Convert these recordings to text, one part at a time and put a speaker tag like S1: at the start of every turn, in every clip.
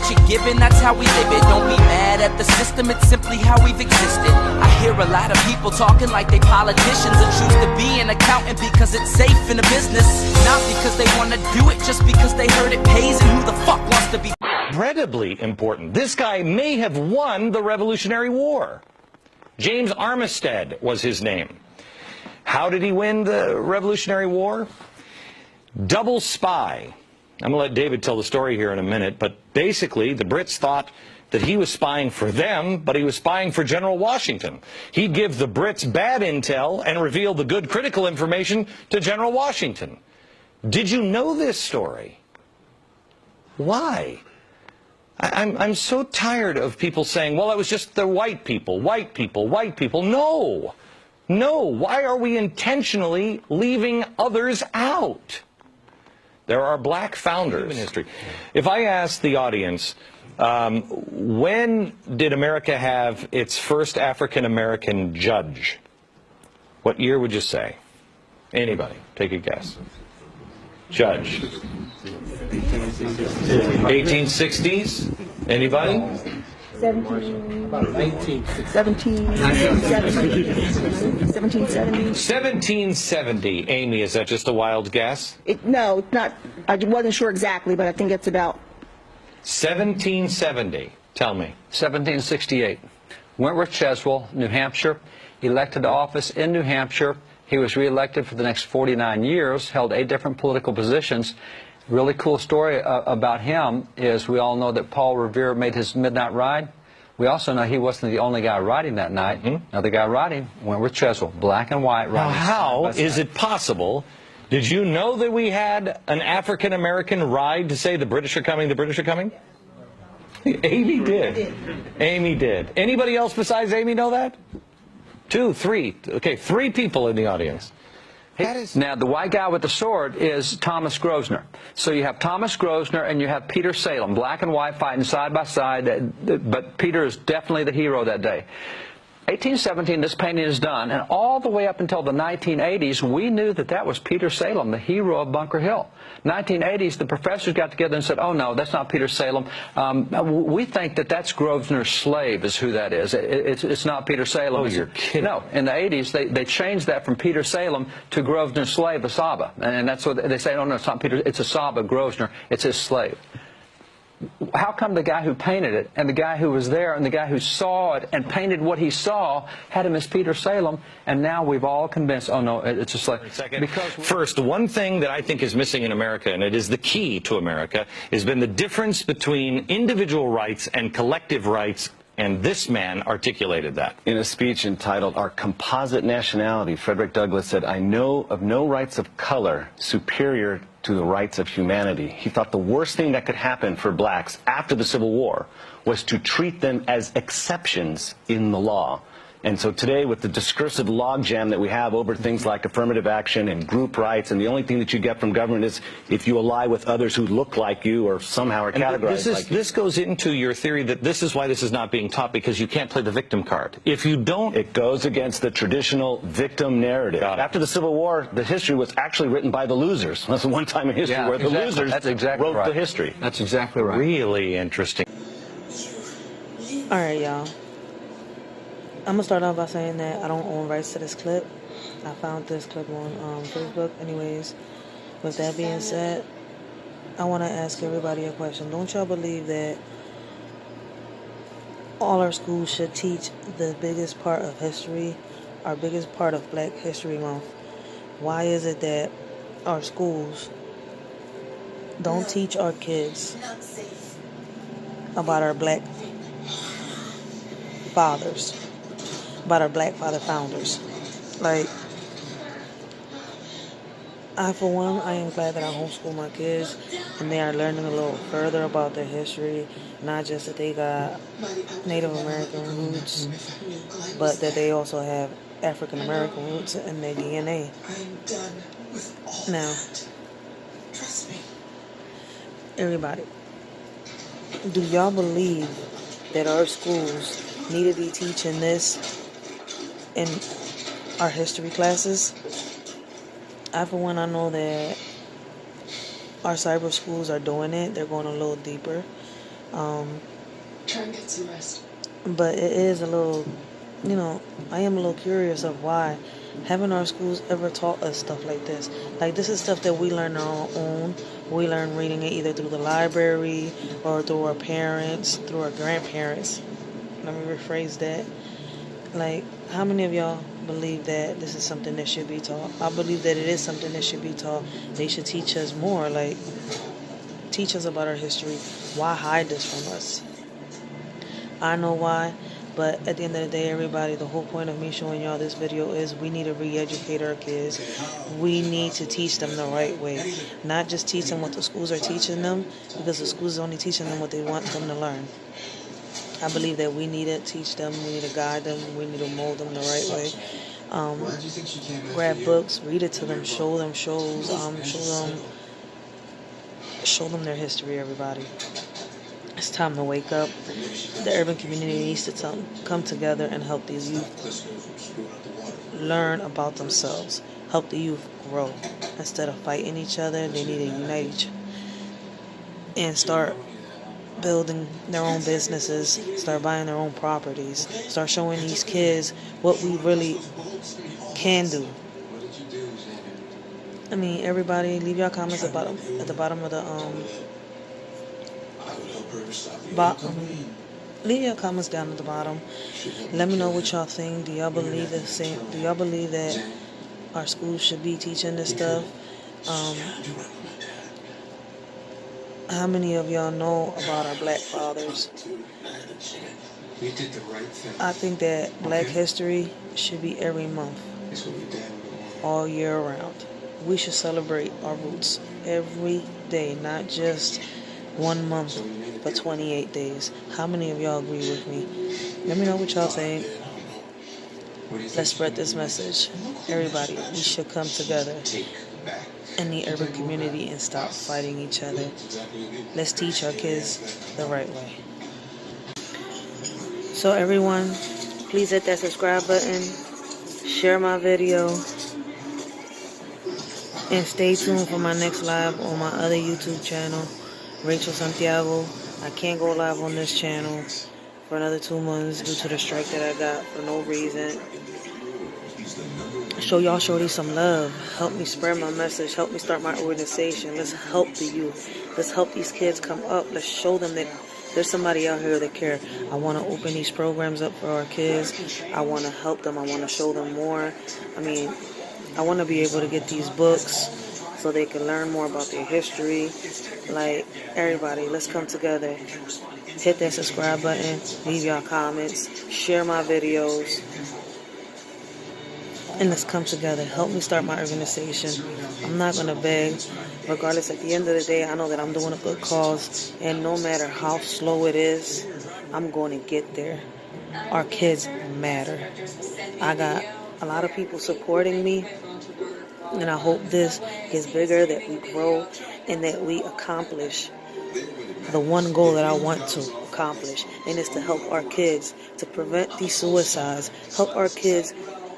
S1: what you're given, that's how we live it. Don't be mad at the system, it's simply how we've existed. I hear a lot of people talking like they politicians and choose to be an accountant because it's safe in a business. Not because they want to do it, just because they heard it pays, and who the fuck wants to be...
S2: Incredibly important. This guy may have won the Revolutionary War. James Armistead was his name. How did he win the Revolutionary War? Double spy. I'm going to let David tell the story here in a minute, but basically the Brits thought that he was spying for them, but he was spying for General Washington. He'd give the Brits bad intel and reveal the good critical information to General Washington. Did you know this story? Why? I'm so tired of people saying, well, it was just the white people, white people, white people. No. No. Why are we intentionally leaving others out? There are black founders in history. If I ask the audience, when did America have its first African-American judge? What year would you say? Anybody? Take a guess. Judge. 1860s? Anybody? 1770. Amy, is that just a wild guess?
S3: No, not. I wasn't sure exactly, but I think it's about
S2: 1770. Tell me.
S4: 1768. Wentworth Cheswell, New Hampshire, elected to office in New Hampshire. He was reelected for the next 49 years, held 8 different political positions. Really cool story about him is we all know that Paul Revere made his midnight ride. We also know he wasn't the only guy riding that night. Another guy riding, Wentworth Cheswell, black and white riding.
S2: Now, how is it possible? Did you know that we had an African-American ride to say the British are coming, the British are coming? Amy did. Amy did. Anybody else besides Amy know that? 2, 3. Okay, 3 people in the audience.
S4: Now, the white guy with the sword is Thomas Grosvenor. So you have Thomas Grosvenor and you have Peter Salem, black and white fighting side by side, but Peter is definitely the hero that day. 1817, this painting is done, and all the way up until the 1980s, we knew that that was Peter Salem, the hero of Bunker Hill. 1980s, the professors got together and said, oh, no, that's not Peter Salem. We think that that's Grosvenor's slave is who that is. It's not Peter Salem.
S2: Oh, you're kidding.
S4: No, in the 80s, they changed that from Peter Salem to Grosvenor's slave, Asaba. And that's what they say, oh, no, it's not Peter, it's Asaba, Grosvenor, it's his slave. How come the guy who painted it and the guy who was there and the guy who saw it and painted what he saw had him as Peter Salem, and now we've all convinced, oh no, it's a slave.
S2: Because first, one thing that I think is missing in America, and it is the key to America, has been the difference between individual rights and collective rights, and this man articulated that.
S5: In a speech entitled Our Composite Nationality, Frederick Douglass said, I know of no rights of color superior to the rights of humanity. He thought the worst thing that could happen for blacks after the Civil War was to treat them as exceptions in the law. And so today, with the discursive logjam that we have over things like affirmative action and group rights, and the only thing that you get from government is if you ally with others who look like you or somehow are categorized like you.
S2: This goes into your theory that this is why this is not being taught, because you can't play the victim card. If you don't...
S5: It goes against the traditional victim narrative. After the Civil War, the history was actually written by the losers. That's the one time in history where the losers wrote the history.
S4: That's exactly right.
S2: Really interesting.
S6: All right, y'all. I'm going to start off by saying that I don't own rights to this clip. I found this clip on Facebook. Anyways, with that being said, I want to ask everybody a question. Don't y'all believe that all our schools should teach the biggest part of history, our biggest part of Black History Month? Why is it that our schools don't teach our kids about our Black fathers? About our Black father founders? Like, for one, I am glad that I homeschool my kids and they are learning a little further about their history, not just that they got Native American roots, but that they also have African American roots in their DNA. Now, everybody, do y'all believe that our schools need to be teaching this in our history classes? For one, I know that our cyber schools are doing it. They're going a little deeper.
S7: Try and get some rest.
S6: But it is a little, you know, I am a little curious of why haven't our schools ever taught us stuff like this? Like, this is stuff that we learn on our own. We learn reading it either through the library or through our parents, through our grandparents. Let me rephrase that. Like, how many of y'all believe that this is something that should be taught? I believe that it is something that should be taught. They should teach us more, like, teach us about our history. Why hide this from us? I know why, but at the end of the day, everybody, the whole point of me showing y'all this video is we need to re-educate our kids. We need to teach them the right way. Not just teach them what the schools are teaching them, because the schools are only teaching them what they want them to learn. I believe that we need to teach them, we need to guide them, we need to mold them the right way. Grab books, read it to them, show them shows, show them their history, everybody. It's time to wake up. The urban community needs to come together and help these youth learn about themselves, help the youth grow. Instead of fighting each other, they need to unite each other and start building their own businesses, start buying their own properties, start showing these kids what we really can do. I mean, everybody, leave your comments at the bottom of the leave your comments down at the bottom. Let me know what y'all think. Do y'all believe the same? Do y'all believe that our schools should be teaching this stuff? How many of y'all know about our black fathers? I think that Black History should be every month, all year round. We should celebrate our roots every day, not just 1 month, but 28 days. How many of y'all agree with me? Let me know what y'all think. Let's spread this message. Everybody, we should come together in the urban community and stop fighting each other. Let's teach our kids the right way. So everyone, please hit that subscribe button, share my video, and stay tuned for my next live on my other YouTube channel, Racheal Santiago. I can't go live on this channel for another 2 months due to the strike that I got for no reason. Show y'all shorty some love. Help me spread my message. Help me start my organization. Let's help the youth. Let's help these kids come up. Let's show them that there's somebody out here that care. I want to open these programs up for our kids. I want to help them. I want to show them more. I mean, I want to be able to get these books so they can learn more about their history. Like, everybody, let's come together. Hit that subscribe button. Leave y'all comments. Share my videos. And let's come together. Help me start my organization. I'm not going to beg. Regardless, at the end of the day, I know that I'm doing a good cause. And no matter how slow it is, I'm going to get there. Our kids matter. I got a lot of people supporting me. And I hope this gets bigger, that we grow, and that we accomplish the one goal that I want to accomplish. And it's to help our kids, to prevent these suicides, help our kids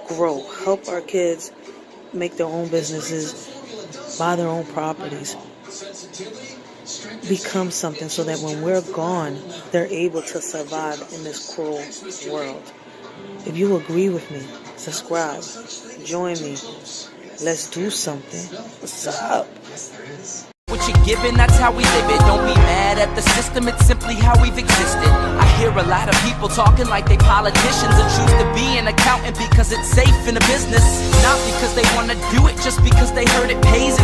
S6: grow, help our kids make their own businesses, buy their own properties, become something so that when we're gone, they're able to survive in this cruel world. If you agree with me, subscribe, join me. Let's do something. What's up?
S1: What you're given, that's how we live it. Don't be mad at the system, it's simply how we've existed. I hear a lot of people talking like they politicians and choose to be an accountant because it's safe in a business. Not because they want to do it, just because they heard it pays.